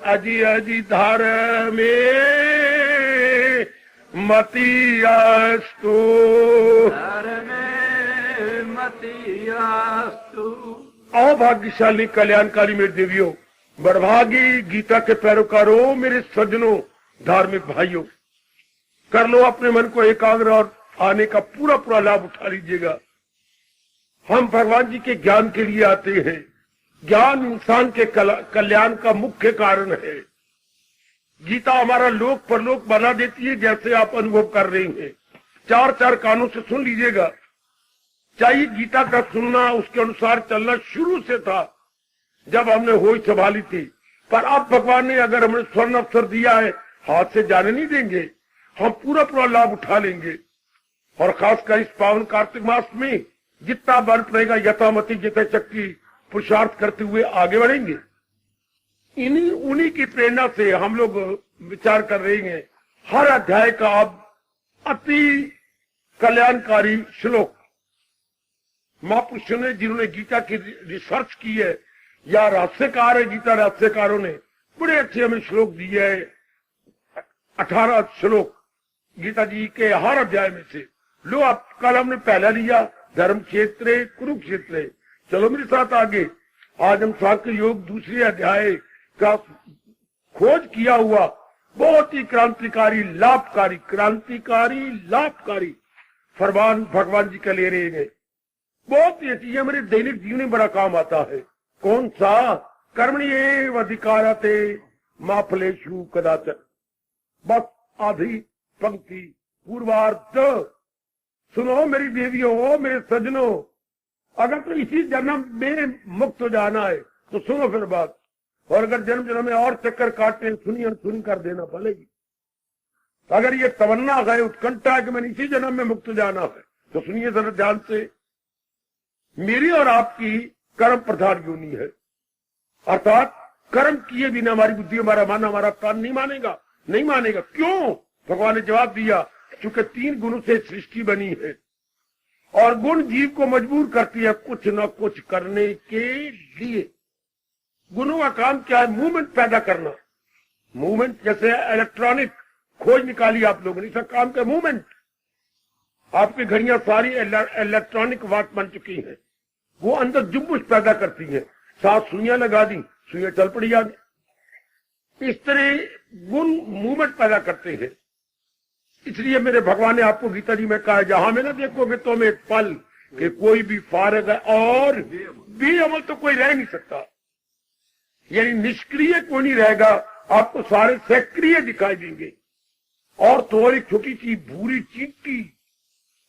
अजी अजी धार में मतियास्तु, अभाग्यशाली कल्याणकारी मेरे देवियों, बड़भागी गीता के पैरोकारों, मेरे सज्जनों, धार्मिक भाइयों, कर लो अपने मन को एकाग्र और आने का पूरा पूरा लाभ उठा लीजिएगा। हम भगवान जी के ज्ञान के लिए आते हैं। ज्ञान इंसान के कल्याण का मुख्य कारण है। गीता हमारा लोक परलोक बना देती है, जैसे आप अनुभव कर रहे हैं। चार चार कानों से सुन लीजिएगा। चाहिए गीता का सुनना, उसके अनुसार चलना शुरू से था जब हमने होश संभाली थी, पर अब भगवान ने अगर हमें स्वर्ण अवसर दिया है, हाथ से जाने नहीं देंगे। हम पूरा पूरा लाभ उठा लेंगे। और खासकर इस पावन कार्तिक मास में जितना बल पड़ेगा, यथामति जितने शक्ति पुरुषार्थ करते हुए आगे बढ़ेंगे। उन्हीं की प्रेरणा से हम लोग विचार कर रहे हैं। हर अध्याय का अब अति कल्याणकारी श्लोक महापुरुषों ने, जिन्होंने गीता की रिसर्च की है या रहस्यकार है, गीता रहस्यकारों ने बड़े अच्छे हमें श्लोक दिए है। 18 श्लोक गीता जी के हर अध्याय में से लो। अब कल हमने पहला लिया धर्म क्षेत्र कुरुक्षेत्र। चलो मेरे साथ आगे। आज हम सांख्य योग दूसरे अध्याय का खोज किया हुआ बहुत ही क्रांतिकारी लाभकारी फरमान भगवान जी का ले रहे हैं। बहुत ही चीजें मेरे दैनिक जीवन में बड़ा काम आता है। कौन सा? कर्मण्येव अधिकारते मा फलेषु कदाचन। बस आधी पंक्ति पूर्वार्ध सुनो मेरी देवियों, मेरे सज्जनों। अगर तो इसी जन्म में मुक्त हो जाना है तो सुनो फिर बात। और अगर जन्म जन्म में और चक्कर काटने सुनी कर देना भलेगी। अगर ये तमन्ना है, उत्कंठा है कि मैंने इसी जन्म में मुक्त हो जाना है, तो सुनिए जरा ध्यान से। मेरी और आपकी कर्म प्रधान योनि है, अर्थात कर्म किए बिना हमारी बुद्धि, हमारा मन, हमारा प्राण नहीं मानेगा। क्यों? भगवान ने जवाब दिया, चूंकि 3 गुणों से सृष्टि बनी है और गुण जीव को मजबूर करती है कुछ न कुछ करने के लिए। गुणों का काम क्या है? मूवमेंट पैदा करना। मूवमेंट जैसे इलेक्ट्रॉनिक खोज निकाली आप लोगों ने, इसका काम क्या? मूवमेंट। आपकी घड़ियां सारी इलेक्ट्रॉनिक वाट बन चुकी हैं। वो अंदर जुम्बुश पैदा करती है। 7 सुइयां लगा दी, सुइयां चल पड़ी आगे। इस तरह गुण मूवमेंट पैदा करते हैं। इसलिए मेरे भगवान ने आपको गीता जी में कहा, जहां में ना देखोगे तो में एक पल कि कोई भी फारग है और बेअमल तो कोई रह नहीं सकता। यानी निष्क्रिय कोई नहीं रहेगा, आपको सारे सक्रिय दिखाई देंगे। और तो और एक छोटी सी भूरी चींटी,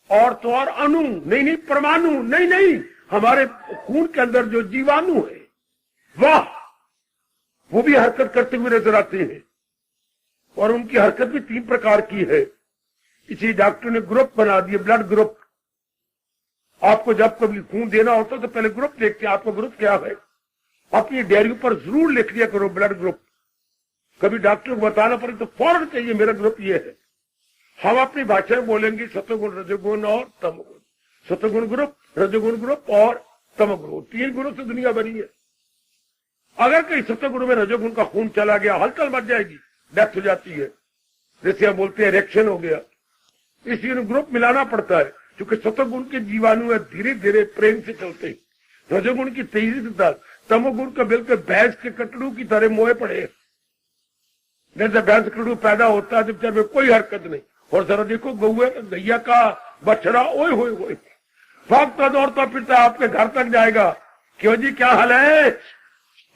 और तो और अणु नहीं परमाणु नहीं, हमारे खून के अंदर जो जीवाणु है, वाह, वो भी हरकत करते हुए नजर आते हैं। और उनकी हरकत भी 3 प्रकार की है। इसी डॉक्टर ने ग्रुप बना दिए, ब्लड ग्रुप। आपको जब कभी खून देना होता तो पहले ग्रुप देखते हैं, आपका ग्रुप क्या है। अपनी डायरी पर जरूर लिख लिया करो ब्लड ग्रुप। कभी डॉक्टर को बताना पड़े तो फौरन चाहिए मेरा ग्रुप ये है। हम अपनी भाषा में बोलेंगे सतोगुण, रजोगुण और तमोगुण। सतोगुण ग्रुप, रजोगुण ग्रुप और तमोगुण, 3 गुणों से दुनिया बनी है। अगर कहीं सतोगुण में रजोगुण का खून चला गया, हलचल मच जाएगी, डेथ हो जाती है। जैसे हम बोलते हैं रिएक्शन हो गया। इसलिए ग्रुप मिलाना पड़ता है, क्योंकि सतोगुण के जीवाणु है धीरे धीरे प्रेम से चलते हैं। रजोगुण की तेजी से था, तमोगुण का बिल्कुल भैंस के कटड़ू की तरह मोए पड़े। जैसे भैंस कटड़ू पैदा होता है तो बेचारे में कोई हरकत नहीं। और जरा देखो गैया का बछड़ा, ओए होए भागता दौड़ता फिरता आपके घर तक जाएगा। क्यों जी, क्या हाल है?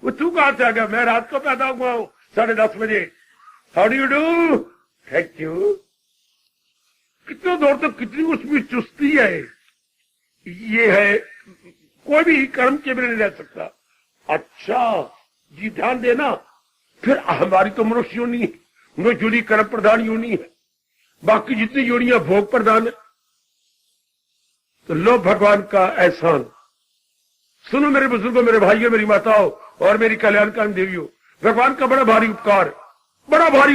वो तू कहां से आ गया? मैं रात को पैदा हुआ हूं 10:30 बजे। How do you do? Thank you. कितना दौड़ तो कितनी उसमें चुस्ती है। ये है, कोई भी कर्म के बिना नहीं रह सकता। अच्छा जी, ध्यान देना। फिर हमारी तो मनुष्य योनि है, मनुष्य योनि कर्म प्रधान योनि है। बाकी जितनी योनियां भोग प्रधान है। तो लो भगवान का एहसान। सुनो मेरे बुजुर्गों, मेरे भाइयों, मेरी माताओं और मेरी कल्याणकारी देवियों, भगवान का बड़ा भारी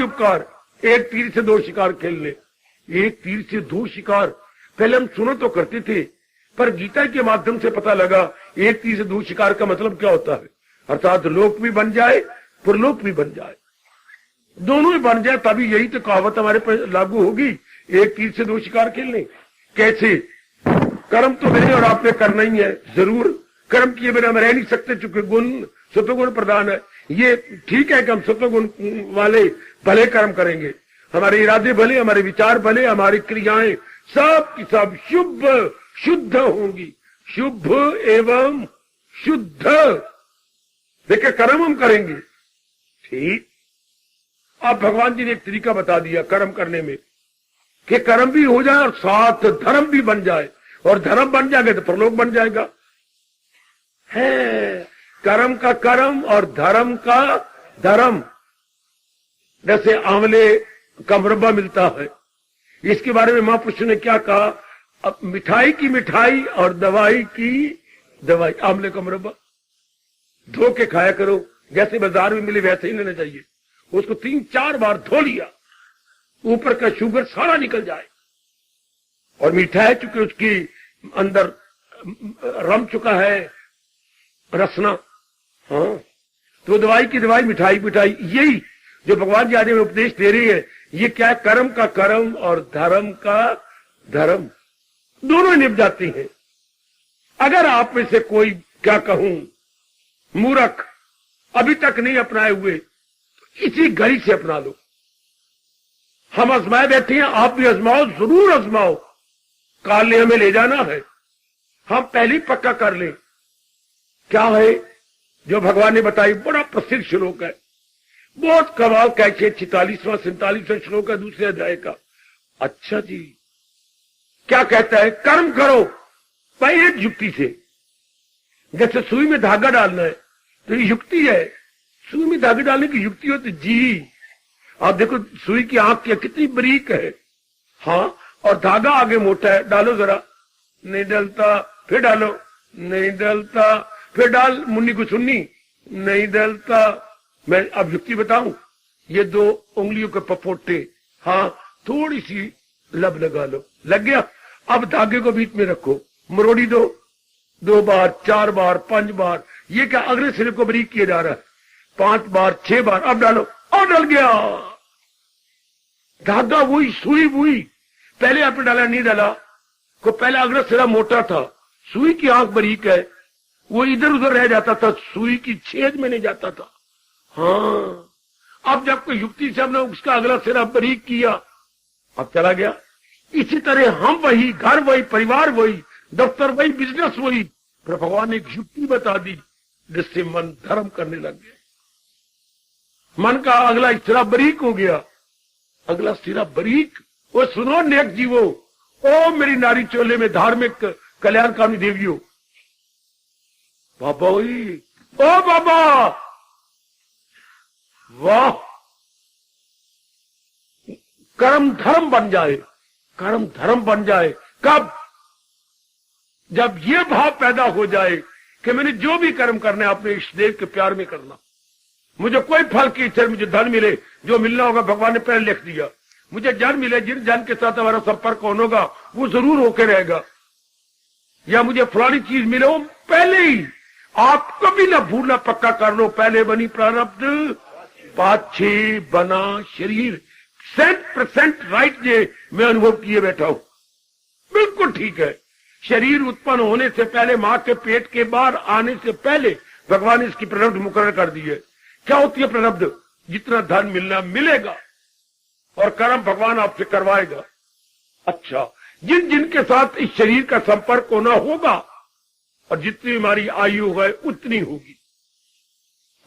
उपकार। एक तीर से 2 शिकार खेल ले। एक तीर से 2 शिकार। पहले हम सुनो तो करते थे पर गीता के माध्यम से पता लगा एक तीर से दो शिकार का मतलब क्या होता है, अर्थात लोक भी बन जाए परलोक भी बन जाए, दोनों ही बन जाए, तभी यही तो कहावत हमारे पर लागू होगी, एक तीर से दो शिकार खेलने। कैसे? कर्म तो मेरे और आपने करना ही है, जरूर कर्म किए बिना हम रह नहीं सकते, चूंकि गुण सत्वगुण प्रधान है। ये ठीक है कि हम सत्वगुण वाले भले कर्म करेंगे, हमारे इरादे भले, हमारे विचार भले, हमारी क्रियाएं सब की सब शुभ शुद्ध होंगी, शुभ एवं शुद्ध। देखिए कर्म हम करेंगे, ठीक। अब भगवान जी ने एक तरीका बता दिया कर्म करने में कि कर्म भी हो जाए और साथ धर्म भी बन जाए, और धर्म बन जाएगा तो परलोक बन जाएगा। है कर्म का कर्म और धर्म का धर्म। जैसे आंवले का मुरब्बा मिलता है, इसके बारे में महापुरुष ने क्या कहा, अब मिठाई की मिठाई और दवाई की दवाई। आंवले का मुरब्बा धो के खाया करो, जैसे बाजार में मिले वैसे ही लेना चाहिए। उसको 3-4 बार धो लिया, ऊपर का शुगर सारा निकल जाए, और मीठा है चूंकि उसकी अंदर रम चुका है रसना। हाँ, तो दवाई की दवाई, मिठाई मिठाई, यही जो भगवान जी आज में उपदेश दे रही है, ये क्या है, कर्म का कर्म और धर्म का धर्म, दोनों निभ जाती हैं। अगर आप में से कोई, क्या कहूं, मूर्ख अभी तक नहीं अपनाए हुए, तो इसी घड़ी से अपना लो। हम आजमाए बैठे हैं, आप भी आजमाओ, जरूर आजमाओ। काल ने हमें ले जाना है, हम पहले ही पक्का कर लें। क्या है जो भगवान ने बताई, बड़ा प्रसिद्ध श्लोक है, बहुत कमाल का, 46वां 47वां श्लोक है दूसरे अध्याय का। अच्छा जी, क्या कहता है, कर्म करो भाई एक युक्ति से। जैसे सुई में धागा डालना है तो ये युक्ति है, सुई में धागा डालने की युक्ति होती जी। आप देखो सुई की आंख कितनी बारीक है, हाँ, और धागा आगे मोटा है, डालो जरा, नहीं डलता, फिर डालो, नहीं डलता, फिर डाल मुन्नी को सुन्नी, नहीं डलता। मैं अब युक्ति बताऊं, ये 2 उंगलियों के पपोटे, हाँ, थोड़ी सी लब लगा लो, लग गया। अब धागे को बीच में रखो, मरोड़ी दो, 2 बार, 4 बार, 5 बार, ये क्या अगले सिरे को बारीक किया जा रहा है, 5 बार, 6 बार, अब डालो, और डल गया धागा, वही सुई वही। पहले आपने डाला नहीं डाला, को पहले अगला सिरा मोटा था, सुई की आंख बारीक है, वो इधर उधर रह जाता था, सुई की छेद में नहीं जाता था। हाँ, अब जब कोई युक्ति से हमने उसका अगला सिरा बारीक किया, अब चला गया। इसी तरह हम वही, घर वही, परिवार वही, दफ्तर वही, बिजनेस वही, पर भगवान ने एक युक्ति बता दी जिससे मन धर्म करने लग गया। मन का अगला सिरा बारीक हो गया, अगला सिरा बारीक। वो सुनो नेक जीवो, ओ मेरी नारी चोले में धार्मिक कल्याणकामी देवियों, बाबा वही, ओ बाबा, वाह, कर्म धर्म बन जाए, कर्म धर्म बन जाए। कब? जब ये भाव पैदा हो जाए कि मैंने जो भी कर्म करना है अपने इष्ट देव के प्यार में करना, मुझे कोई फल की इच्छा, मुझे धन मिले, जो मिलना होगा भगवान ने पहले लिख दिया, मुझे जन मिले, जिन जन के साथ हमारा संपर्क कौन होगा वो जरूर होके रहेगा, या मुझे फलानी चीज मिले, वो पहले ही आप कभी ना भूलना, पक्का कर लो, पहले बनी प्रारब्ध पाछे बना शरीर। 100% राइट ये मैं अनुभव किए बैठा हूं, बिल्कुल ठीक है। शरीर उत्पन्न होने से पहले, मां के पेट के बाहर आने से पहले भगवान ने इसकी प्रारब्ध मुकर्रर कर दी है। क्या होती है प्रारब्ध? जितना धन मिलना मिलेगा, और कर्म भगवान आपसे करवाएगा। अच्छा, जिन जिनके साथ इस शरीर का संपर्क होना होगा, और जितनी हमारी आयु है उतनी होगी,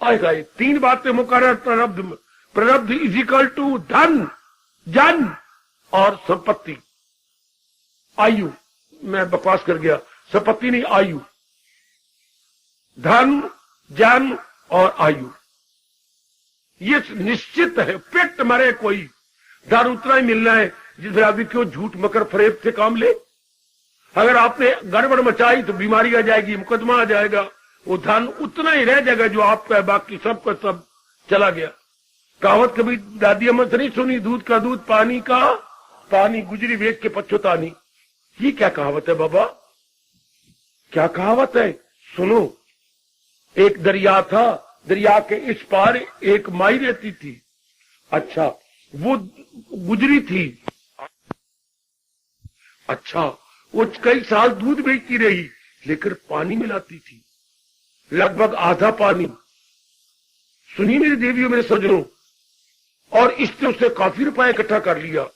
आएगा। 3 बातें मुकर्रर प्रारब्ध। प्रारब्ध इज इक्वल टू धन, जन और संपत्ति। आयु, मैं बकवास कर गया, संपत्ति नहीं, आयु। धन, जन और आयु, ये निश्चित है, पेट मरे कोई, धन उतना ही मिलना है जिसमें आदमी क्यों झूठ मकर फरेब से काम ले। अगर आपने गड़बड़ मचाई तो बीमारी आ जाएगी, मुकदमा आ जाएगा, वो धन उतना ही रह जाएगा जो आपका है, बाकी सबका सब चला गया। कहावत कभी दादी अम्मा से नहीं सुनी, दूध का दूध, पानी का पानी, गुजरी वेच के पछुतानी। ये क्या कहावत है बाबा? क्या कहावत है सुनो। एक दरिया था, दरिया के इस पार एक माई रहती थी। अच्छा, वो गुजरी थी। अच्छा, वो कई साल दूध बेचती रही, लेकर पानी मिलाती थी, लगभग आधा पानी। सुनिए मेरी देवियों, मेरे सज्जनों, और इसने उससे काफी रुपया इकट्ठा कर लिया।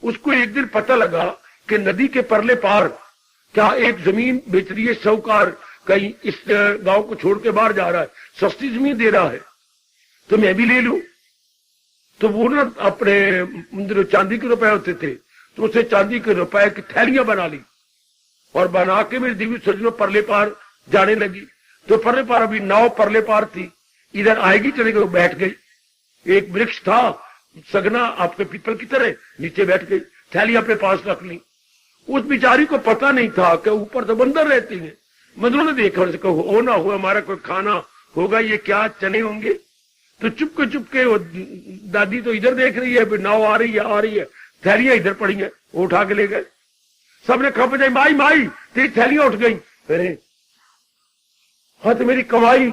उसको एक दिन पता लगा कि नदी के परले पार क्या एक जमीन बेच रही है, साहूकार कहीं इस गांव को छोड़ के बाहर जा रहा है, सस्ती जमीन दे रहा है, तो मैं भी ले लूं। तो वो ना अपने चांदी के रुपए होते थे, तो उसे चांदी के रुपए की थैलियां बना ली और बना के मेरी देवी सज्जनों परले पार जाने लगी। तो परले पार, अभी नाव परले पार थी, इधर आएगी चलेगी, वो बैठ गई। एक वृक्ष था सगना आपके पीपल की तरह, नीचे बैठ गई, थैली अपने पास रख ली। उस बिचारी को पता नहीं था कि ऊपर तो बंदर रहती है। बंदरों ने देखा, हो ना हो हमारा कोई खाना होगा, ये क्या चने होंगे। तो चुपके वो दादी तो इधर देख रही है, नाव आ रही है, थैलियां इधर पड़ी है, वो उठा के ले गए। सबने खप जाए, माई माई तेरी थैलियां उठ गई। अरे हाँ, तो मेरी कमाई,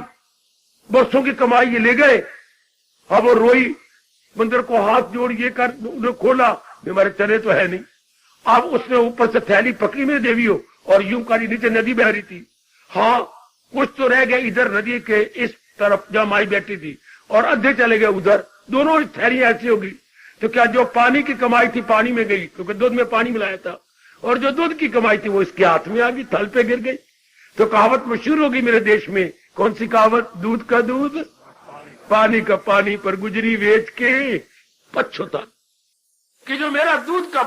बरसों की कमाई ये ले गए। अब वो रोई, बंदर को हाथ जोड़ ये कर, उन्हें खोला, हमारे चने तो है नहीं। अब उसने ऊपर से थैली पकड़ी मेरी देवी हो, और यूं करी, नीचे नदी बह रही थी। हाँ, कुछ तो रह गया इधर नदी के इस तरफ जहां माई बैठी थी, और अद्धे चले गए उधर। दोनों थैलियां ऐसी होगी। तो क्या जो पानी की कमाई थी पानी में गई, क्योंकि दूध में पानी मिलाया था, और जो दूध की कमाई थी वो इसके हाथ में आ गई, थल पे गिर गई। तो कहावत मशहूर होगी मेरे देश में, कौन सी कहावत? दूध का दूध, पानी का पानी, पर गुजरी बेच के पछता। कि जो मेरा दूध का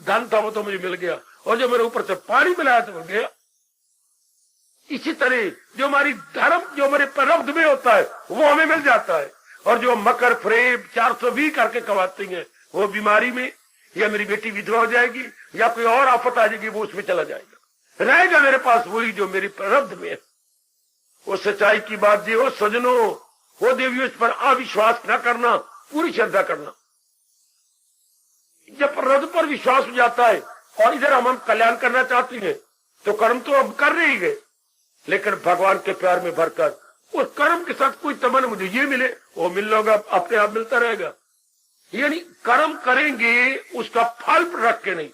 धन था वो तो मुझे मिल गया, और जो मेरे ऊपर से पानी मिलाया तो मिल गया। इसी तरह जो हमारी धर्म, जो हमारे प्रारब्ध में होता है वो हमें मिल जाता है। और जो मकर फ्रेब 420 करके कमाती हैं, वो बीमारी में, या मेरी बेटी विधवा हो जाएगी, या कोई और आफत आ जाएगी, वो उसमें चला जाएगा। रहेगा मेरे पास वही जो मेरी प्रारब्ध में है। वो सच्चाई की बात जी हो सजनों, वो देवियों, इस पर अविश्वास न करना, पूरी श्रद्धा करना। जब प्रारब्ध पर विश्वास हो जाता है और इधर हम कल्याण करना चाहते हैं, तो कर्म तो अब कर रहे ही गए, लेकिन भगवान के प्यार में भरकर उस कर्म के साथ कोई तमन्ना मुझे ये मिले, वो मिल लोगा, अपने आप मिलता रहेगा। यानी कर्म करेंगे उसका फल रख के नहीं।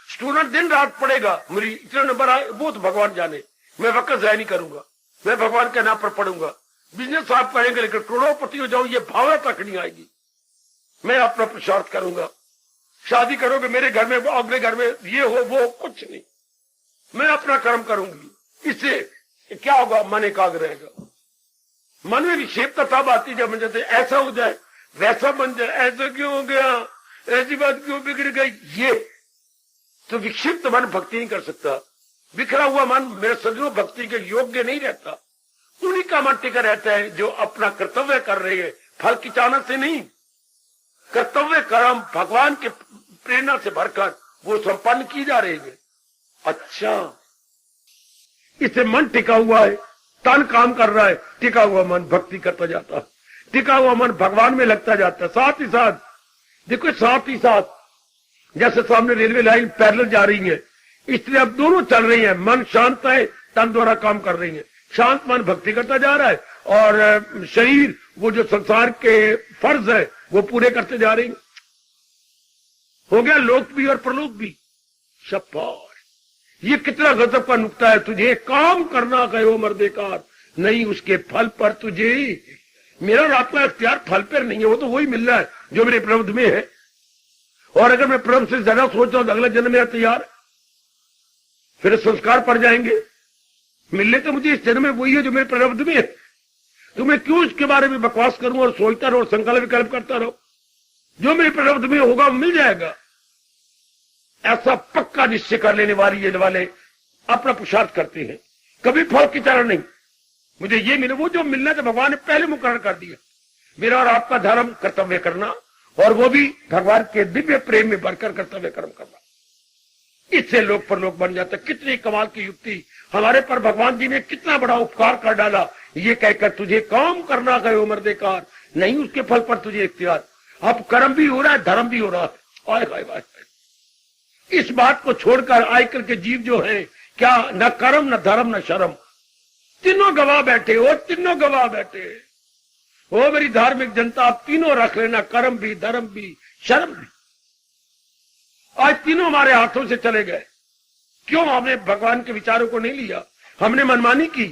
स्टूडेंट दिन रात पढ़ेगा, मेरी इतने नंबर आए वो तो भगवान जाने, मैं वक्त जाया नहीं करूंगा, मैं भगवान के नाम पर पढ़ूंगा। बिजनेस आप करेंगे लेकिन करोड़पति हो जाऊं, ये भावना तक नहीं आएगी। मैं अपना पुरुषार्थ करूंगा। शादी करोगे मेरे घर में, अगले घर में, ये हो वो कुछ नहीं, मैं अपना कर्म करूंगी। इससे क्या होगा? मन एकाग्र रहेगा। मन में विक्षेपता तब आती जब जैसे ऐसा हो जाए, वैसा बन जाए, ऐसा क्यों हो गया, ऐसी बात क्यों बिगड़ गई, ये तो विक्षिप्त मन भक्ति नहीं कर सकता। बिखरा हुआ मन मेरे सज्जनों भक्ति के योग्य नहीं रहता। उन्हीं का मन टिका रहता है जो अपना कर्तव्य कर रहे हैं, फल की चाहत से नहीं। कर्तव्य कर्म भगवान के प्रेरणा से भरकर वो संपन्न की जा रही है। अच्छा, इससे मन टिका हुआ है, तन काम कर रहा है, टिका हुआ मन भक्ति करता जाता है, टिका हुआ मन भगवान में लगता जाता है। साथ ही साथ देखो, साथ ही साथ जैसे सामने रेलवे लाइन पैरेलल जा रही है, इसलिए अब दोनों चल रही है। मन शांत है, तन द्वारा काम कर रही है, शांत मन भक्ति करता जा रहा है, और शरीर वो जो संसार के फर्ज है वो पूरे करते जा रही है। हो गया लोक भी और परलोक भी। शाबाश, ये कितना गजब का नुक्ता है। तुझे काम करना कहो मर्देकार, नहीं उसके फल पर तुझे। मेरा और आपका इख्तियार फल पर नहीं है, वो तो वही मिल रहा है जो मेरे प्रबंध में है। और अगर मैं प्रबंध से ज्यादा सोच रहा हूं तो अगला जन्म मेरा तैयार, फिर संस्कार पड़ जाएंगे। मिलने तो मुझे इस जन्म में वही है जो मेरे प्रबंध में है, तो मैं क्यों इसके बारे में बकवास करूं और सोचता रहूं और संकल्प विकल्प करता रहूं। जो मेरे प्रबंध में होगा वो मिल जाएगा, ऐसा पक्का निश्चय कर लेने वाले अपना पुरुषार्थ करते हैं। कभी फल की चारण नहीं, मुझे ये मिले, वो जो मिलना था भगवान ने पहले मुकर्रर कर दिया। मेरा और आपका धर्म कर्तव्य करना, और वो भी भगवान के दिव्य प्रेम में भरकर कर्तव्य कर्म करना। इससे लोक पर लोक बन जाता। कितनी कमाल की युक्ति, हमारे पर भगवान जी ने कितना बड़ा उपकार कर डाला, ये कहकर तुझे काम करना कहो मर्देकार, नहीं उसके फल पर तुझे इख्तियार। अब कर्म भी हो रहा है, धर्म भी हो रहा है। आय हाय हाय, इस बात को छोड़कर आजकल के जीव जो हैं क्या न कर्म, न धर्म, न शर्म, तीनों गवाह बैठे हो, तीनों गवाह बैठे हो मेरी धार्मिक जनता। आप तीनों रख लेना, कर्म भी, धर्म भी, शर्म भी। आज तीनों हमारे हाथों से चले गए। क्यों? हमने भगवान के विचारों को नहीं लिया, हमने मनमानी की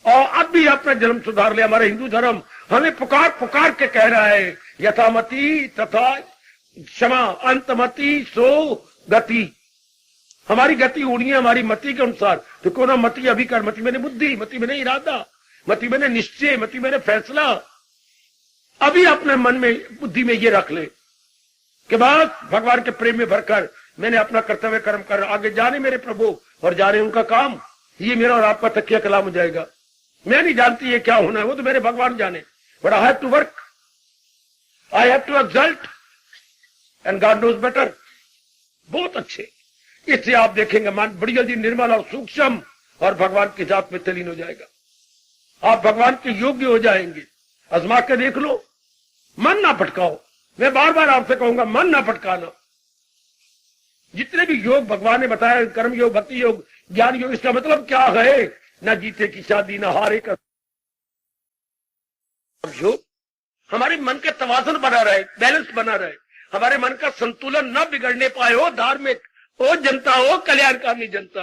और अब भी अपना जन्म सुधार लिया। हमारा हिंदू धर्म हमें पुकार पुकार के कह रहा है, यथामति तथा क्षमा अंतमति सो गति। हमारी गति उड़नी है हमारी मति के अनुसार। तो क्यों ना मति अभी कर, मति मैंने बुद्धि, मति मैंने इरादा, मति मैंने निश्चय, मति मैंने फैसला। अभी अपने मन में बुद्धि में ये रख ले कि बस भगवान के प्रेम में भरकर मैंने अपना कर्तव्य कर्म कर, आगे जाने मेरे प्रभु और जाने उनका काम। ये मेरा और आपका तकिया कलाम हो जाएगा। मैं नहीं जानती ये क्या होना है, वो तो मेरे भगवान जाने। But I have to work, I have to exalt and God knows better. बहुत अच्छे। इससे आप देखेंगे मन बड़ी जल्दी निर्मल और सूक्ष्म और भगवान की जात में तलीन हो जाएगा। आप भगवान के योग्य हो जाएंगे। आजमा के देख लो, मन ना भटकाओ। मैं बार बार आपसे कहूंगा, मन ना भटकाना। जितने भी योग भगवान ने बताया, कर्म योग, भक्ति योग, ज्ञान योग, इसका मतलब क्या है? ना जीते की शादी, ना हारे का योग। हमारे मन के तवाज़ुन बना रहे, बैलेंस बना रहे, हमारे मन का संतुलन न बिगड़ने पाए। हो धार्मिक, हो जनता, हो कल्याणकारी जनता।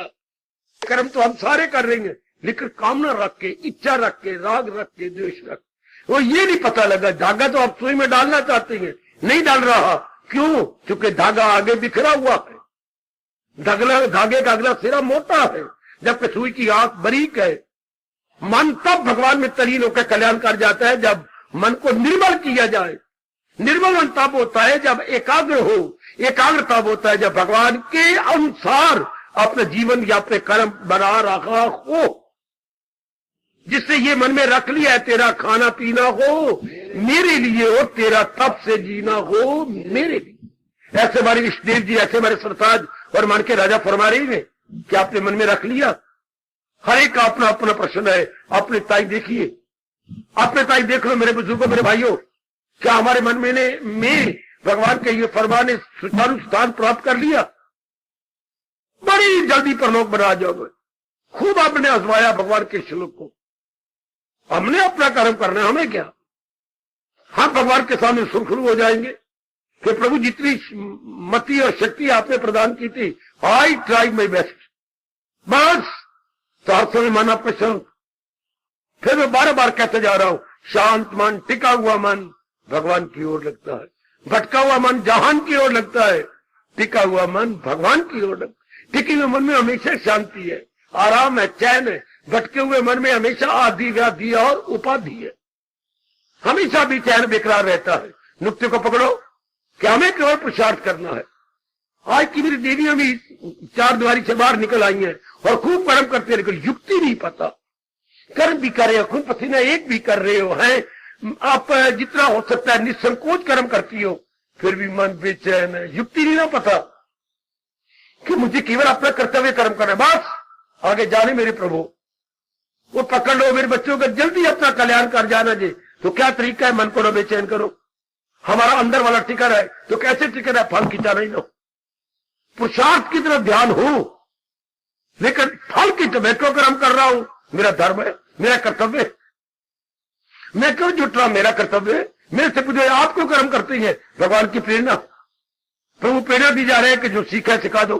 कर्म तो हम सारे कर रहे हैं, लेकिन कामना रख के, इच्छा रख के, राग रख के, द्वेष रख के। वो ये नहीं पता लगा, धागा तो आप सुई में डालना चाहते हैं, नहीं डाल रहा। क्यों? क्योंकि धागा आगे बिखरा हुआ है। धागे का अगला सिरा मोटा है, जबकि सुई की आंख बारीक है। मन तब भगवान में तलीन होकर कल्याण कर जाता है जब मन को निर्मल किया जाए। निर्मल मन तब होता है जब एकाग्र हो, एकाग्र तब होता है जब भगवान के अनुसार अपने जीवन या अपने कर्म बना रखा हो, जिससे ये मन में रख लिया है तेरा खाना पीना हो मेरे लिए, हो तेरा तप से जीना हो मेरे लिए। ऐसे हमारे इष्टदेव जी, ऐसे हमारे सरताज और मन के राजा फरमा रही है कि आपने मन में रख लिया। हर एक का अपना अपना प्रश्न है। अपने ताई देखिए, अपने ताई देख लो मेरे बुजुर्गों, मेरे भाइयों, क्या हमारे मन में भगवान के ये फरमान ने सुचारू स्थान प्राप्त कर लिया? बड़ी जल्दी परलोक बना जाओगे। खूब आपने आजमाया भगवान के श्लोक को। हमने अपना कर्म करना है, हमें क्या? हम भगवान के सामने सुरखरू हो जाएंगे कि प्रभु जितनी मति और शक्ति आपने प्रदान की थी, आई ट्राई माई बेस्ट। बस सार्थों में मन आपका शांत। फिर मैं बार बार कहते जा रहा हूं, शांत मन, टिका हुआ मन भगवान की ओर लगता है, भटका हुआ मन जहान की ओर लगता है, टिका हुआ मन भगवान की ओर लगता है। टिके हुए मन में हमेशा शांति है, आराम है, चैन है। भटके हुए मन में हमेशा आदि व्याधि और उपाधि है, हमेशा भी चैन बेकरार रहता है। नुक्ते को पकड़ो कि हमें केवल पुरुषार्थ करना है। आज की मेरी देवियां भी चार दीवारी से बाहर निकल आई हैं और खूब कर्म करते हैं, लेकिन युक्ति नहीं पता। कर्म भी कर रहे हो, खून पसीना एक भी कर रहे हो, हैं आप जितना हो सकता है निसंकोच कर्म करती हो, फिर भी मन बेचैन है। युक्ति नहीं ना पता कि मुझे केवल अपना कर्तव्य कर्म करना है, बस आगे जाने मेरे प्रभु। वो पकड़ लो मेरे बच्चों का, जल्दी अपना कल्याण कर जाना जी। तो क्या तरीका है? मन को न बेचैन करो। हमारा अंदर वाला टिकर है तो कैसे टिकर है? फल खींचा नहीं लो, पुरुषार्थ की तरफ ध्यान हो, लेकिन फल की तो मैं क्यों कर्म कर रहा हूं? मेरा धर्म है, मेरा कर्तव्य है, मैं क्यों जुट रहा? मेरा कर्तव्य है। मेरे से पूछो आप क्यों कर्म करते हैं? भगवान की प्रेरणा, प्रभु प्रेरणा दी जा रहे हैं कि जो सीखा है सिखा दो।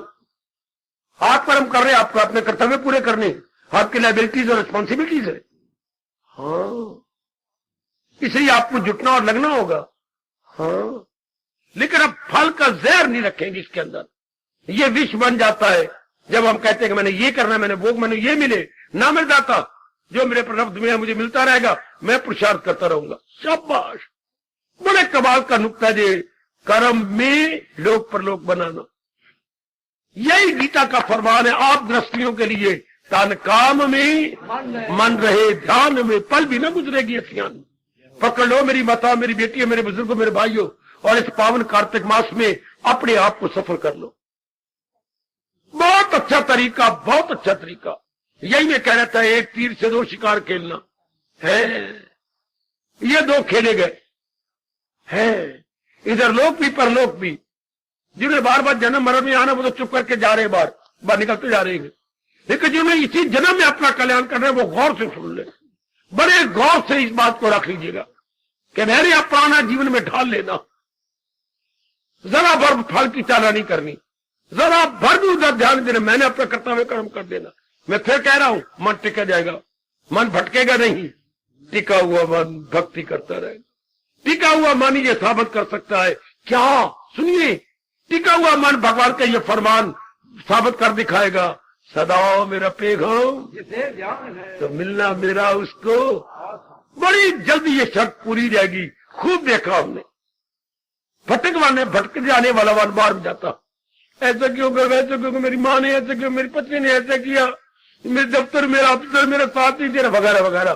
आप कर्म कर रहे हैं, आपको अपने कर्तव्य पूरे करने, आपकी लाइबिलिटीज और रिस्पॉन्सिबिलिटीज है। हाँ, इसलिए आपको जुटना और लगना होगा। हाँ, लेकिन अब फल का जहर नहीं रखेंगे इसके अंदर। ये विष बन जाता है जब हम कहते हैं कि मैंने ये करना है, मैंने वो, मैंने ये मिले ना मिल जाता, जो मेरे प्रारब्ध में है मुझे मिलता रहेगा, मैं पुरुषार्थ करता रहूंगा। शाबाश, बड़े कमाल का नुक्ता जे कर्म में लोक परलोक बनाना। यही गीता का फरमान है आप दृष्टियों के लिए। तन काम में मन रहे, ध्यान में पल भी न गुजरेगी अखियां। पकड़ लो मेरी माता, मेरी बेटी, मेरे बुजुर्गों, मेरे भाइयों, और इस पावन कार्तिक मास में अपने आप को सफल कर लो। बहुत अच्छा तरीका, बहुत अच्छा तरीका। यही मैं कह रहा था, एक तीर से दो शिकार खेलना है। ये दो खेले गए हैं, इधर लोक भी परलोक भी। जिन्हें बार बार जन्म मरण में आना, वो तो चुप करके जा रहे हैं, बाहर निकलते जा रहे हैं। लेकिन जिन्होंने इसी जन्म में अपना कल्याण करना है वो गौर से सुन ले, बड़े गौर से इस बात को रख लीजिएगा कि मेरे अपना जीवन में ढाल लेना, जरा भर फल की चाला नहीं करनी, जरा भर भी उधर ध्यान देना, मैंने अपना कर्तव्य कर्म कर देना। मैं फिर कह रहा हूं, मन टिका जाएगा, मन भटकेगा नहीं, टिका हुआ मन भक्ति करता रहेगा। टिका हुआ मन ये साबित कर सकता है क्या, सुनिए, टिका हुआ मन भगवान का ये फरमान साबित कर दिखाएगा, सदा मेरा पैगाम तो मिलना मेरा उसको। बड़ी जल्दी ये शर्त पूरी जाएगी। खूब देखा हमने, भटक जाने वाला वन बार में जाता, ऐसा क्यों कर, वैसे क्यों, मेरी माँ ने ऐसे क्यों, मेरी पत्नी ने ऐसा किया, मेरे दफ्तर मेरा अफसर मेरा साथ नहीं दे रहा, वगैरह वगैरह।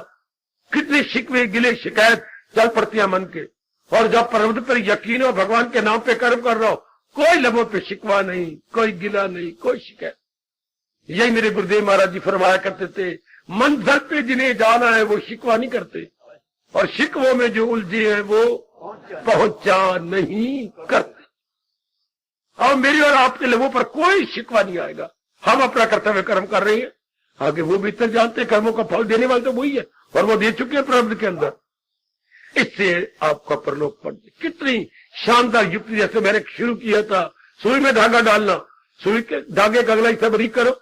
कितने शिकवे गिले शिकायत चल पड़ती है मन के। और जब परम पर यकीन हो, भगवान के नाम पे कर्म कर रहा हो, कोई लबों पे शिकवा नहीं, कोई गिला नहीं, कोई शिकायत। यही मेरे गुरुदेव महाराज जी फरमाया करते थे, मंजिल पे जिन्हें जाना है वो शिकवा नहीं करते, और शिकवों में जो उलझे हैं वो पहुंचा नहीं करते। और मेरी और आपके लोगों पर कोई शिकवा नहीं आएगा। हम अपना कर्तव्य कर्म कर रहे हैं, आगे वो भीतर जानते हैं, कर्मों का फल देने वाले तो वही है, और वो दे चुके हैं प्रारब्ध के अंदर। इससे आपका परलोक पड़ जाए। कितनी शानदार युक्ति, जैसे मैंने शुरू किया था, सुई में धागा डालना, सुई के धागे का अगला हिस्सा बारीक करो।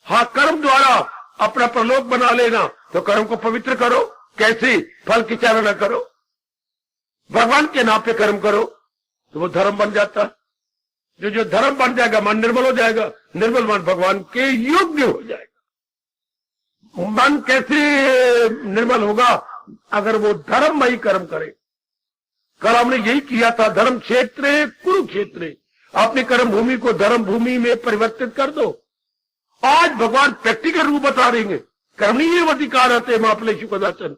हाँ, कर्म द्वारा अपना परलोक बना लेना, तो कर्म को पवित्र करो। कैसे? फल की चाह न करो, भगवान के नाम पे कर्म करो, तो वो धर्म बन जाता है। जो धर्म बन जाएगा, मन निर्मल हो जाएगा, निर्मल मन भगवान के योग्य हो जाएगा। मन कैसे निर्मल होगा? अगर वो धर्ममयी कर्म करे। कल हमने यही किया था, धर्म क्षेत्र कुरुक्षेत्र। अपनी कर्म भूमि को धर्म भूमि में परिवर्तित कर दो। आज भगवान प्रैक्टिकल रूप बता देंगे, कर्मणीय अधिकार आते मापलेशु कदाचन।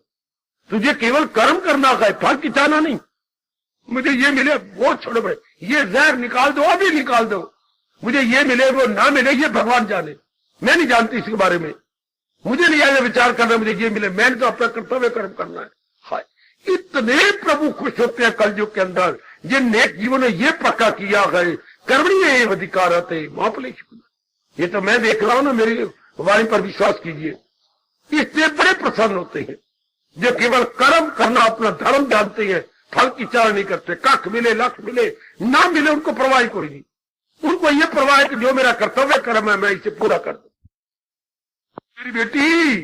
तुझे केवल कर्म करना है, फल की चाहना नहीं। मुझे ये मिले वो छोड़ो बड़े, ये जहर निकाल दो, अभी निकाल दो। मुझे ये मिले वो ना मिले, ये भगवान जाने, मैं नहीं जानती इसके बारे में। मुझे नहीं आया विचार करना मुझे ये मिले, मैंने तो अपना कर्तव्य कर्म करना है। हाय, इतने प्रभु खुश होते हैं कलयुग के अंदर, जिन नेक जीवों ने ये पक्का किया है, कर्मणीय अधिकार आते मापलेशु। ये तो मैं देख रहा हूं ना, मेरी वाणी पर विश्वास कीजिए। इससे बड़े प्रसन्न होते हैं जो केवल कर्म करना, अपना धर्म जानते हैं, फल की चाह नहीं करते। कख मिले लख मिले ना मिले, उनको परवाह कोई नहीं। उनको ये परवाह है कि जो मेरा कर्तव्य कर्म है मैं इसे पूरा कर दूं। मेरी बेटी,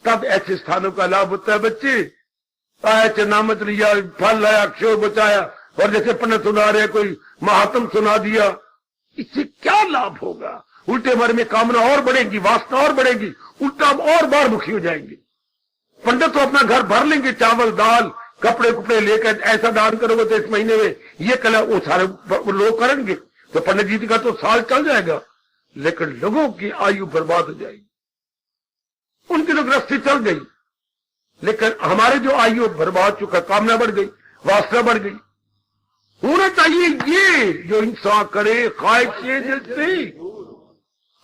तब ऐसे स्थानों का लाभ होता है। बच्चे आया, नामत लिया, फल लाया, क्षोभ बचाया, और जैसे पंडित सुना रहे कोई महात्म सुना दिया, इससे क्या लाभ होगा? उल्टे मन में कामना और बढ़ेगी, वासना और बढ़ेगी, उल्टा और बार मुखी हो जाएंगे। पंडित तो अपना घर भर लेंगे, चावल दाल कपड़े कुपड़े लेकर, ऐसा दान करोगे तो इस महीने में ये कला वो सारे लोग करेंगे, तो पंडित जी का तो साल चल जाएगा, लेकिन लोगों की आयु बर्बाद हो जाएगी। उनकी तो गृहस्थी चल गई, लेकिन हमारे जो आयु बर्बाद चुका, कामना बढ़ गई, वासना बढ़ गई। होना चाहिए ये जो इंसान करे, ख्वाहिशें दिल से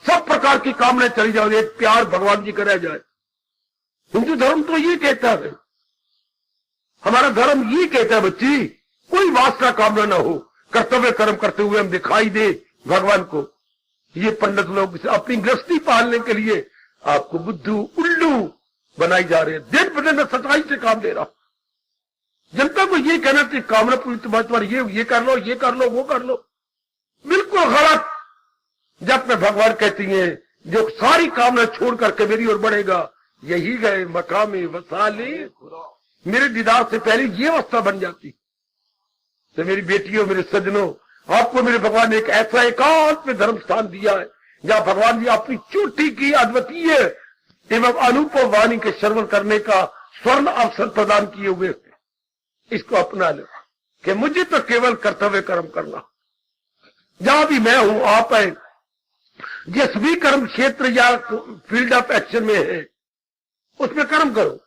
सब प्रकार की कामना चली जाए, एक प्यार भगवान जी का रह जाए। हिंदू धर्म तो ये कहता है, हमारा धर्म ये कहता है बच्ची, कोई वासना कामना ना हो, कर्तव्य कर्म करते हुए हम दिखाई दे भगवान को। ये पंडित लोग अपनी गृहस्थी पालने के लिए आपको बुद्धू उल्लू बनाई जा रहे हैं। दिन ब दिन मैं सच्चाई से काम दे रहा हूं। जनता को ये कहना कि कामना पूरी तुम्हारी ये कर लो, ये कर लो, वो कर लो, बिल्कुल गलत। जब मैं भगवान कहती है जो सारी कामना छोड़ करके मेरी ओर बढ़ेगा, यही गए मकामे वसाले, मेरे दीदार से पहले ये अवस्था बन जाती। तो मेरी बेटियों, मेरे सज्जनों, आपको मेरे भगवान ने एक ऐसा एकांत में धर्म स्थान दिया है जहां भगवान जी अपनी चोटी की अद्वितीय एवं अनुभव वाणी के श्रवण करने का स्वर्ण अवसर प्रदान किए हुए। इसको अपना लो कि मुझे तो केवल कर्तव्य कर्म करना। जहां भी मैं हूं, आप है, जिस भी कर्म क्षेत्र या फील्ड ऑफ एक्शन में है, उसमें कर्म करो,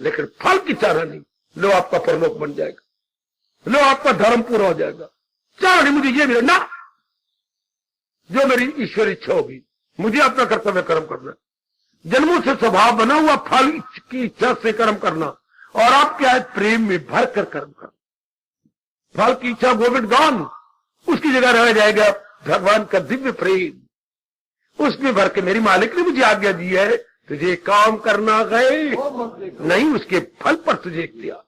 लेकिन फल की चाहना नहीं। लो आपका परलोक बन जाएगा, लो आपका धर्म पूरा हो जाएगा। चाह नहीं मुझे ये मिले ना, जो मेरी ईश्वर इच्छा होगी, मुझे अपना कर्तव्य कर्म करना। जन्मों से स्वभाव बना हुआ फल की इच्छा से कर्म करना, और आप क्या है, प्रेम में भर कर कर्म करना। फल की इच्छा गोविंद गान, उसकी जगह रह जाएगा भगवान का दिव्य प्रेम। उसमें भर के मेरी मालिक ने मुझे आज्ञा दी है तुझे काम करना गए नहीं, उसके फल पर तुझे इख्तियार,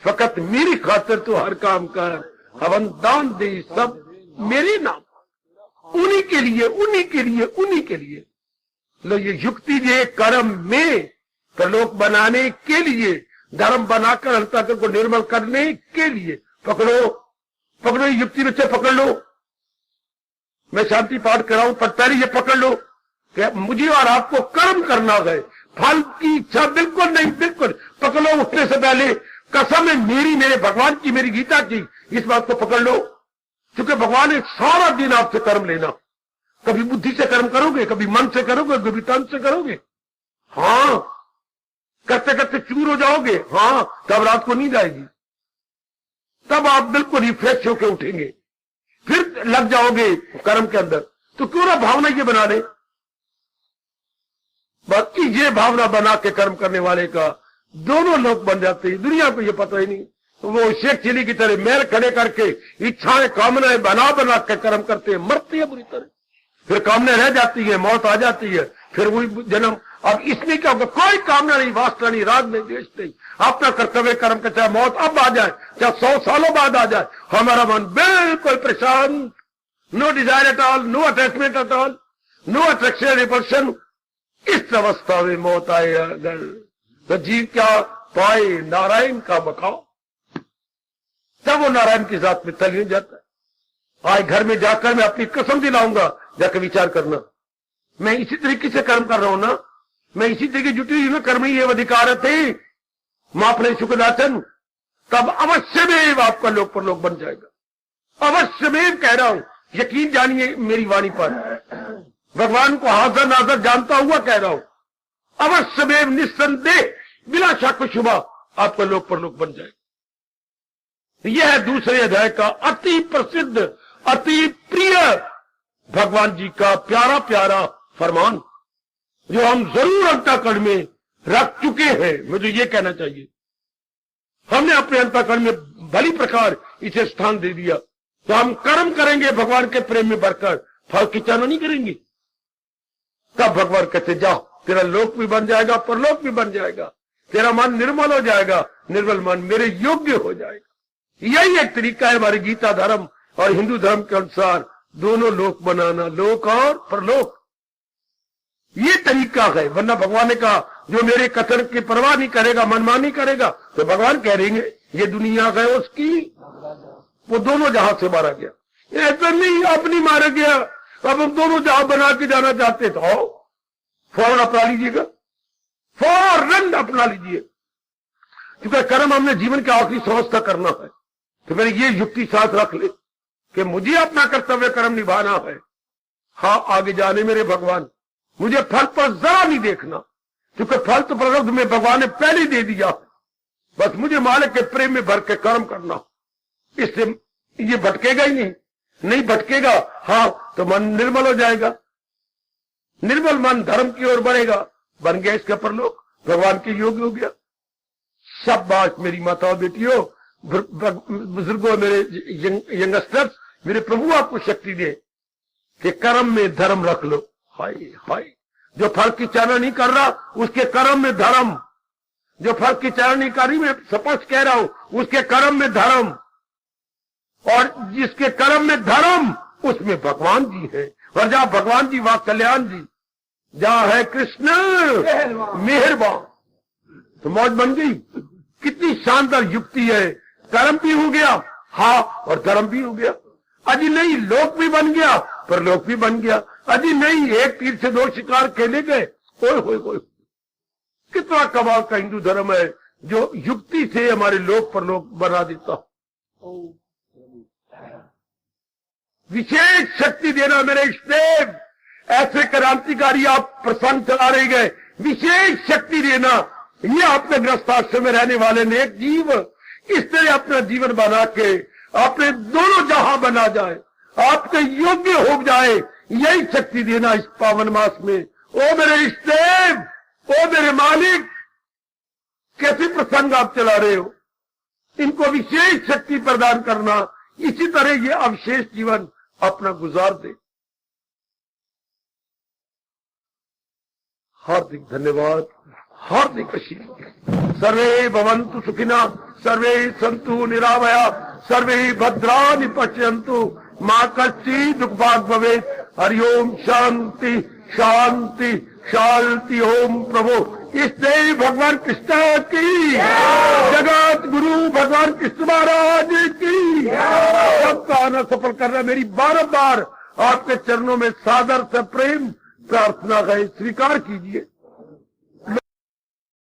फकत मेरी खातिर तो हर काम कर, हवन दान दे, सब मेरे नाम, उन्हीं के लिए, उन्हीं के लिए, उन्हीं के लिए। लो ये युक्ति जो कर्म में प्रलोक बनाने के लिए, धर्म बनाकर अंतःकरण को निर्मल करने के लिए, पकड़ो पकड़ो ये युक्ति बच्चे पकड़ लो। मैं शांति पाठ कराऊं पर पहले ये पकड़ लो कि मुझे और आपको कर्म करना है, फल की इच्छा बिल्कुल नहीं, बिल्कुल पकड़ लो। उठने से पहले कसम है मेरी, मेरे भगवान की, मेरी गीता की, इस बात को पकड़ लो। क्योंकि भगवान ने सारा दिन आपसे कर्म लेना, कभी बुद्धि से कर्म करोगे, कभी मन से करोगे, कभी तन से करोगे। हाँ, करते करते चूर हो जाओगे। हाँ, तब रात को नींद आएगी, तब आप बिल्कुल रिफ्रेश होकर उठेंगे, फिर लग जाओगे कर्म के अंदर। तो क्यों ना भावना ये बना ले, बाकी ये भावना बना के कर्म करने वाले का दोनों लोग बन जाते हैं। दुनिया को ये पता ही नहीं, वो शेख चिली की तरह मैल खड़े करके इच्छाएं कामनाएं बना बना के कर्म करते हैं, मरते हैं बुरी तरह, फिर कामना रह जाती है, मौत आ जाती है, फिर वही जन्म। अब इसमें क्या होगा, कोई कामना नहीं, वासना नहीं, राग नहीं, द्वेष नहीं, अपना कर्तव्य कर्म का, चाहे मौत अब आ जाए, चाहे 100 सालों बाद आ जाए, हमारा मन बिल्कुल प्रशांत, no desire at all, no attachment at all, no attraction repulsion. इस अवस्था में मौत आए अगर तो जीव क्या पाए, नारायण का बखाव, तब वो नारायण की जात में तल्लीन जाता है। आज घर में जाकर मैं अपनी कसम दिलाऊंगा, जाकर विचार करना, मैं इसी तरीके से कर्म कर रहा हूं ना, मैं इसी तरीके जुटी हुई में कर्मी ये अधिकार थे माफले सुखदाचन, तब अवश्य में आपका लोक पर लोक बन जाएगा। अवश्य में कह रहा हूं, यकीन जानिए मेरी वाणी पर, भगवान को हाजिर नाजर जानता हुआ कह रहा हूं, अवश्य में निस्संदेह बिना शक शुबा आपका लोक पर लोक बन जाएगा। यह है दूसरे अध्याय का अति प्रसिद्ध, अति प्रिय भगवान जी का प्यारा प्यारा फरमान, जो हम जरूर अंतःकरण में रख चुके हैं। मुझे ये कहना चाहिए, हमने अपने अंतःकरण में भली प्रकार इसे स्थान दे दिया, तो हम कर्म करेंगे भगवान के प्रेम में भरकर, फल की चाहना नहीं करेंगे। तब भगवान कहते जाओ, तेरा लोक भी बन जाएगा, परलोक भी बन जाएगा, तेरा मन निर्मल हो जाएगा, निर्मल मन मेरे योग्य हो जाएगा। यही एक तरीका है हमारे गीता धर्म और हिंदू धर्म के अनुसार दोनों लोक बनाना, लोक और परलोक, ये तरीका है। वरना भगवान ने कहा जो मेरे कथन की परवाह नहीं करेगा, मनमानी करेगा, तो भगवान कह रहे ये दुनिया है उसकी, वो दोनों जहां से मारा गया। ऐसा नहीं अब नहीं मारा गया, अब हम दोनों जहां बना के जाना चाहते तो आओ, फौरन अपना लीजिएगा, फौरन अपना लीजिए। क्योंकि कर्म हमने जीवन के आखिरी सांस तक करना है, तो मैंने ये युक्ति साथ रख ले कि मुझे अपना कर्तव्य कर्म निभाना है। हाँ, आगे जाने मेरे भगवान, मुझे फल पर जरा नहीं देखना, क्योंकि फल तो प्रारब्ध में भगवान ने पहले दे दिया, बस मुझे मालिक के प्रेम में भर के कर्म करना। इससे ये भटकेगा ही नहीं, नहीं भटकेगा। हाँ, तो मन निर्मल हो जाएगा, निर्मल मन धर्म की ओर बढ़ेगा, बन गया इसका परलोक, भगवान के योग्य हो गया। सब बात मेरी माताओं बेटियों, बुजुर्गों, मेरे यंगस्टर्स, मेरे प्रभु आपको शक्ति दे कि कर्म में धर्म रख लो। हाय हाय, जो फल की चाहना नहीं कर रहा उसके कर्म में धर्म, जो फल की चाहना नहीं कर रही, मैं स्पष्ट कह रहा हूं, उसके कर्म में धर्म, और जिसके कर्म में धर्म उसमें भगवान जी है। और जहां भगवान जी वहां कल्याण जी, जहां है कृष्ण मेहरबान, तो मौज बन गई। कितनी शानदार युक्ति है, कर्म भी हो गया, हाँ, और धर्म भी हो गया। अजी नहीं, लोक भी बन गया, परलोक भी बन गया। अजी नहीं, एक तीर से 2 शिकार खेले गए। ओए होए होए, कितना कमाल का हिंदू धर्म है जो युक्ति से हमारे लोक परलोक बना देता। विशेष शक्ति देना मेरे इष्टदेव, ऐसे क्रांतिकारी आप प्रसंग चला रहे गए, विशेष शक्ति देना। ये अपने गृहस्थाश्रम में रहने वाले नेक जीव इस तरह अपना जीवन बना के अपने दोनों जहां बना जाए, आपके योग्य हो जाए, यही शक्ति देना इस पावन मास में। ओ मेरे इष्टदेव, ओ मेरे मालिक, कैसे प्रसंग आप चला रहे हो, इनको विशेष शक्ति प्रदान करना, इसी तरह ये अवशेष जीवन अपना गुजार दे। हार्दिक धन्यवाद, हार्दिक आशीर्वाद। सर्वे भवन्तु सुखिनः, सर्वे सन्तु निरामया, सर्वे भद्राणि पश्यन्तु, मा कश्चित् दुःखभाग् भवेत्। हरि ओम शांति शांति शांति। ओम प्रभु इसलिए भगवान कृष्ण की, जगत गुरु भगवान कृष्ण महाराज की सबका आना सफल करना मेरी बारंबार आपके चरणों में सादर से प्रेम प्रार्थना है, स्वीकार कीजिए।